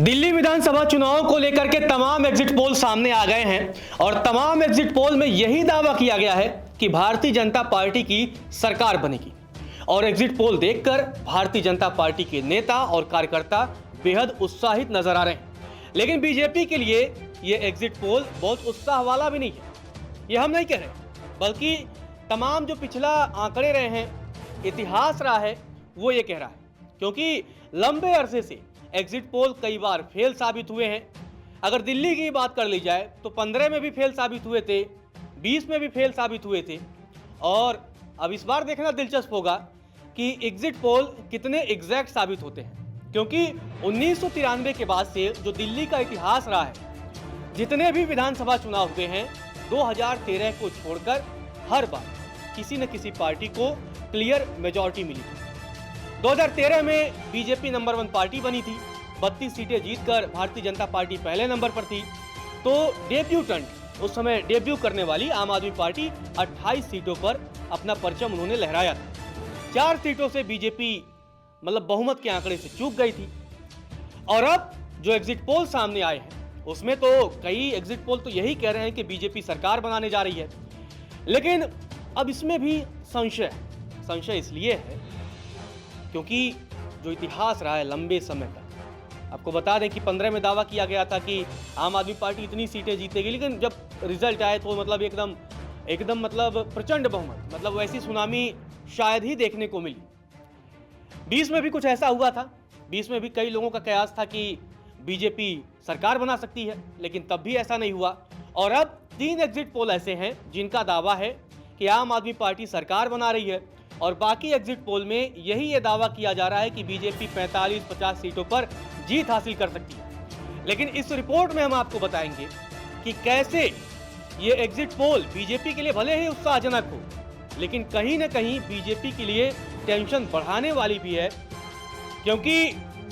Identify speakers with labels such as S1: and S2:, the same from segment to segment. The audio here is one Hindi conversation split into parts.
S1: दिल्ली विधानसभा चुनाव को लेकर के तमाम एग्जिट पोल सामने आ गए हैं और तमाम एग्जिट पोल में यही दावा किया गया है कि भारतीय जनता पार्टी की सरकार बनेगी। और एग्जिट पोल देखकर भारतीय जनता पार्टी के नेता और कार्यकर्ता बेहद उत्साहित नजर आ रहे हैं। लेकिन बीजेपी के लिए यह एग्जिट पोल बहुत उत्साह वाला भी नहीं है। यह हम नहीं कह रहे, बल्कि तमाम जो पिछला आंकड़े रहे हैं, इतिहास रहा है, वो ये कह रहा है। क्योंकि लंबे अरसे से एग्जिट पोल कई बार फेल साबित हुए हैं। अगर दिल्ली की बात कर ली जाए तो 15 में भी फेल साबित हुए थे, 20 में भी फेल साबित हुए थे। और अब इस बार देखना दिलचस्प होगा कि एग्जिट पोल कितने एग्जैक्ट साबित होते हैं। क्योंकि 1993 के बाद से जो दिल्ली का इतिहास रहा है, जितने भी विधानसभा चुनाव हुए हैं, 2013 को छोड़कर हर बार किसी न किसी पार्टी को क्लियर मेजॉरिटी मिली थी। 2013 में बीजेपी नंबर 1 पार्टी बनी थी, 32 सीटें जीतकर भारतीय जनता पार्टी पहले नंबर पर थी। तो डेब्यूटेंट, उस समय डेब्यू करने वाली आम आदमी पार्टी 28 सीटों पर अपना परचम उन्होंने लहराया था। 4 सीटों से बीजेपी मतलब बहुमत के आंकड़े से चूक गई थी। और अब जो एग्जिट पोल सामने आए हैं, उसमें तो कई एग्जिट पोल तो यही कह रहे हैं कि बीजेपी सरकार बनाने जा रही है। लेकिन अब इसमें भी संशय इसलिए है क्योंकि जो इतिहास रहा है लंबे समय तक, आपको बता दें कि 15 में दावा किया गया था कि आम आदमी पार्टी इतनी सीटें जीतेगी, लेकिन जब रिजल्ट आए तो मतलब एकदम मतलब प्रचंड बहुमत, मतलब वैसी सुनामी शायद ही देखने को मिली। 20 में भी कुछ ऐसा हुआ था। 20 में भी कई लोगों का कयास था कि बीजेपी सरकार बना सकती है, लेकिन तब भी ऐसा नहीं हुआ। और अब 3 एग्जिट पोल ऐसे हैं जिनका दावा है कि आम आदमी पार्टी सरकार बना रही है, और बाकी एग्जिट पोल में यही दावा किया जा रहा है कि बीजेपी 45-50 सीटों पर जीत हासिल कर सकती है। लेकिन इस रिपोर्ट में हम आपको बताएंगे कि कैसे ये एग्जिट पोल बीजेपी के लिए भले ही उत्साहजनक हो, लेकिन कहीं ना कहीं बीजेपी के लिए टेंशन बढ़ाने वाली भी है। क्योंकि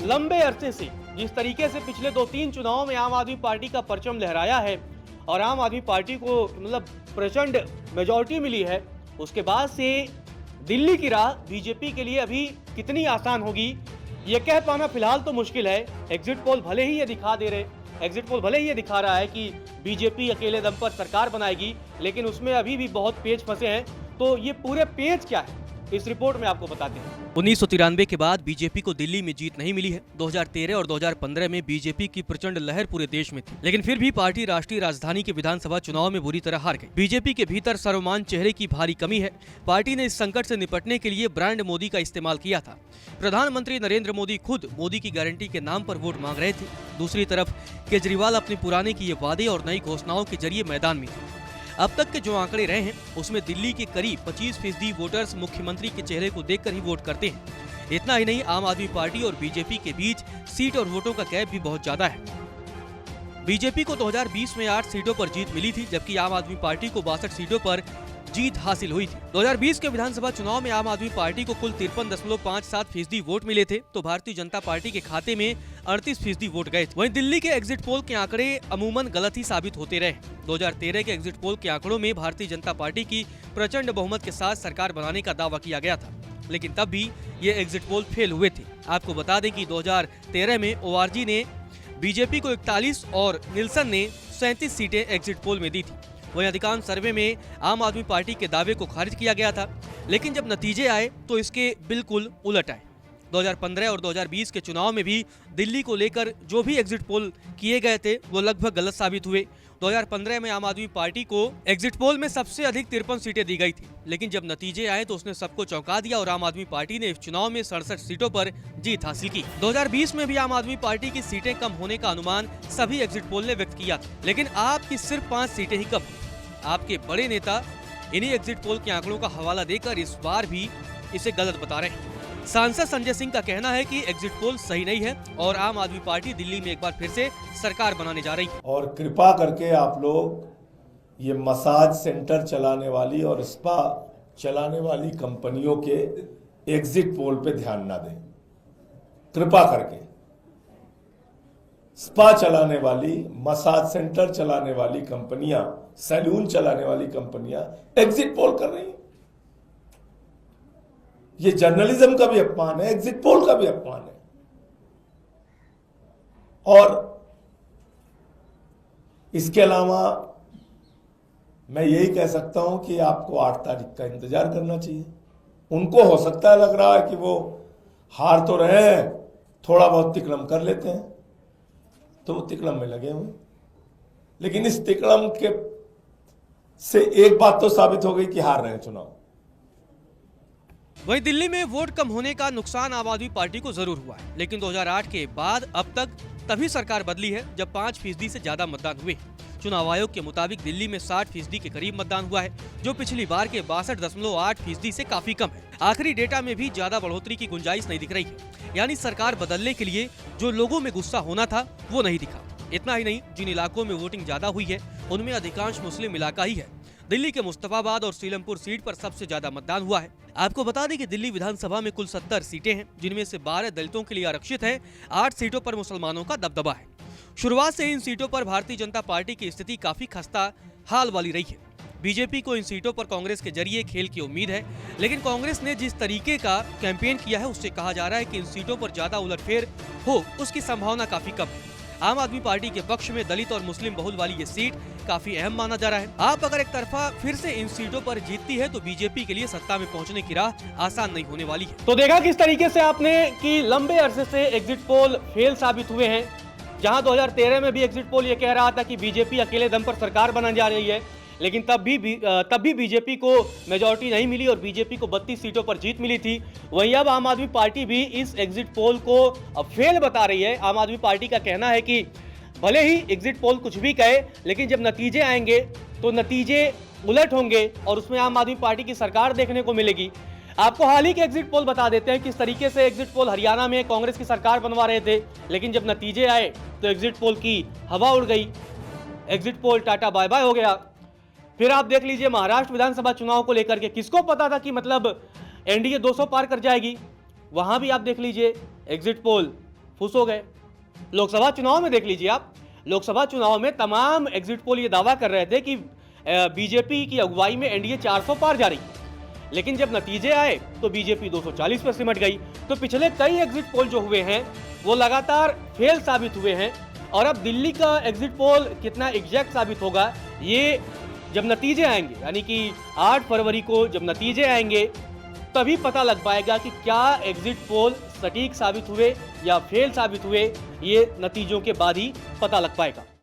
S1: लंबे अरसे से जिस तरीके से पिछले 2-3 चुनावों में आम आदमी पार्टी का परचम लहराया है और आम आदमी पार्टी को मतलब प्रचंड मेजॉरिटी मिली है, उसके बाद से दिल्ली की राह बीजेपी के लिए अभी कितनी आसान होगी ये कह पाना फिलहाल तो मुश्किल है। एग्जिट पोल भले ही ये दिखा रहा है कि बीजेपी अकेले दम पर सरकार बनाएगी, लेकिन उसमें अभी भी बहुत पेच फंसे हैं। तो ये पूरे पेच क्या है, इस रिपोर्ट में आपको बताते हैं।
S2: 1993 के बाद बीजेपी को दिल्ली में जीत नहीं मिली है। 2013 और 2015 में बीजेपी की प्रचंड लहर पूरे देश में थी, लेकिन फिर भी पार्टी राष्ट्रीय राजधानी के विधानसभा चुनाव में बुरी तरह हार गई। बीजेपी के भीतर सर्वमान्य चेहरे की भारी कमी है। पार्टी ने इस संकट से निपटने के लिए ब्रांड मोदी का इस्तेमाल किया था। प्रधानमंत्री नरेंद्र मोदी खुद मोदी की गारंटी के नाम पर वोट मांग रहे थे। दूसरी तरफ केजरीवाल अपने पुराने किए वादे और नई घोषणाओं के जरिए मैदान में थे। अब तक के जो आंकड़े रहे हैं, उसमें दिल्ली के करीब 25% वोटर्स मुख्यमंत्री के चेहरे को देखकर ही वोट करते हैं। इतना ही नहीं, आम आदमी पार्टी और बीजेपी के बीच सीट और वोटों का गैप भी बहुत ज्यादा है। बीजेपी को 2020 में 8 सीटों पर जीत मिली थी, जबकि आम आदमी पार्टी को 62 सीटों पर जीत हासिल हुई थी। 2020 के विधानसभा चुनाव में आम आदमी पार्टी को कुल 53.57% वोट मिले थे, तो भारतीय जनता पार्टी के खाते में 38% वोट गए थे। वहीं दिल्ली के एग्जिट पोल के आंकड़े अमूमन गलत ही साबित होते रहे। 2013 के एग्जिट पोल के आंकड़ों में भारतीय जनता पार्टी की प्रचंड बहुमत के साथ सरकार बनाने का दावा किया गया था, लेकिन तब भी ये एग्जिट पोल फेल हुए थे। आपको बता दें कि 2013 में ओआरजी ने बीजेपी को 41 और निल्सन ने 37 सीटें एग्जिट पोल में दी थी। वहीं अधिकांश सर्वे में आम आदमी पार्टी के दावे को खारिज किया गया था, लेकिन जब नतीजे आए तो इसके बिल्कुल उलट आए। 2015 और 2020 के चुनाव में भी दिल्ली को लेकर जो भी एग्जिट पोल किए गए थे वो लगभग गलत साबित हुए। 2015 में आम आदमी पार्टी को एग्जिट पोल में सबसे अधिक 53 सीटें दी गई थी, लेकिन जब नतीजे आए तो उसने सबको चौंका दिया और आम आदमी पार्टी ने इस चुनाव में 67 सीटों पर जीत हासिल की। 2020 में भी आम आदमी पार्टी की सीटें कम होने का अनुमान सभी एग्जिट पोल ने व्यक्त किया था, लेकिन आपकी सिर्फ 5 सीटें ही कम। आपके बड़े नेता इन्हीं एग्जिट पोल के आंकड़ों का हवाला देकर इस बार भी इसे गलत बता रहे हैं। सांसद संजय सिंह का कहना है कि एग्जिट पोल सही नहीं है और आम आदमी पार्टी दिल्ली में एक बार फिर से सरकार बनाने जा रही है।
S3: और कृपा करके आप लोग ये मसाज सेंटर चलाने वाली और स्पा चलाने वाली कंपनियों के एग्जिट पोल पे ध्यान ना दें। कृपा करके स्पा चलाने वाली, मसाज सेंटर चलाने वाली कंपनियां, सैलून चलाने वाली कंपनियां एग्जिट पोल कर रही हैं। ये जर्नलिज्म का भी अपमान है, एग्जिट पोल का भी अपमान है। और इसके अलावा मैं यही कह सकता हूं कि आपको 8 तारीख का इंतजार करना चाहिए। उनको हो सकता है लग रहा है कि वो हार तो रहे हैं, थोड़ा बहुत तिकड़म कर लेते हैं, तो वो तिकड़म में लगे हुए। लेकिन इस तिकड़म के से एक बात तो साबित हो गई कि हार रहे हैं चुनाव।
S2: वहीं दिल्ली में वोट कम होने का नुकसान आम आदमी पार्टी को जरूर हुआ है, लेकिन 2008 के बाद अब तक तभी सरकार बदली है जब 5% से ज्यादा मतदान हुए। चुनाव आयोग के मुताबिक दिल्ली में 60% के करीब मतदान हुआ है, जो पिछली बार के 62.8% से काफी कम है। आखिरी डेटा में भी ज्यादा बढ़ोतरी की गुंजाइश नहीं दिख रही है, यानी सरकार बदलने के लिए जो लोगों में गुस्सा होना था वो नहीं दिखा। इतना ही नहीं, जिन इलाकों में वोटिंग ज्यादा हुई है उनमें अधिकांश मुस्लिम इलाका ही है। दिल्ली के मुस्तफाबाद और सीलमपुर सीट पर सबसे ज्यादा मतदान हुआ है। आपको बता दें कि दिल्ली विधानसभा में कुल 70 सीटें हैं, जिनमें से 12 दलितों के लिए आरक्षित है। 8 सीटों पर मुसलमानों का दबदबा है। शुरुआत से इन सीटों पर भारतीय जनता पार्टी की स्थिति काफी खस्ता हाल वाली रही है। बीजेपी को इन सीटों पर कांग्रेस के जरिए खेल की उम्मीद है, लेकिन कांग्रेस ने जिस तरीके का कैंपेन किया है उससे कहा जा रहा है कि इन सीटों पर ज्यादा उलटफेर हो उसकी संभावना काफी कम है। आम आदमी पार्टी के पक्ष में दलित और मुस्लिम बहुल वाली ये सीट काफी अहम माना जा रहा है। आप अगर एक तरफा फिर से इन सीटों पर जीतती है तो बीजेपी के लिए सत्ता में पहुंचने की राह आसान नहीं होने वाली है।
S1: तो देखा किस तरीके से आपने कि लंबे अरसे से एग्जिट पोल फेल साबित हुए हैं। जहां 2013 में भी एग्जिट पोल ये कह रहा था कि बीजेपी अकेले दम पर सरकार बनाने जा रही है, लेकिन तब भी बीजेपी को मेजॉरिटी नहीं मिली और बीजेपी को 32 सीटों पर जीत मिली थी। वहीं अब आम आदमी पार्टी भी इस एग्जिट पोल को अब फेल बता रही है। आम आदमी पार्टी का कहना है कि भले ही एग्जिट पोल कुछ भी कहे, लेकिन जब नतीजे आएंगे तो नतीजे उलट होंगे और उसमें आम आदमी पार्टी की सरकार देखने को मिलेगी। आपको हाल ही के एग्जिट पोल बता देते हैं किस तरीके से एग्जिट पोल हरियाणा में कांग्रेस की सरकार बनवा रहे थे, लेकिन जब नतीजे आए तो एग्जिट पोल की हवा उड़ गई। Exit poll tata bye bye हो गया। फिर आप देख लीजिए महाराष्ट्र विधानसभा चुनाव को लेकर के किसको पता था कि मतलब एनडीए 200 पार कर जाएगी, वहां भी आप देख लीजिए एग्जिट पोल फुस हो गए। लोकसभा चुनाव में देख लीजिए आप, लोकसभा चुनाव में तमाम एग्जिट पोल ये दावा कर रहे थे कि बीजेपी की अगुवाई में एनडीए 400 पार जा रही, लेकिन जब नतीजे आए तो बीजेपी 240 पर सिमट गई। तो पिछले कई एग्जिट पोल जो हुए हैं वो लगातार फेल साबित हुए हैं और अब दिल्ली का एग्जिट पोल कितना एग्जैक्ट साबित होगा ये जब नतीजे आएंगे, यानी कि 8 फरवरी को जब नतीजे आएंगे तभी पता लग पाएगा कि क्या एग्जिट पोल सटीक साबित हुए या फेल साबित हुए। ये नतीजों के बाद ही पता लग पाएगा।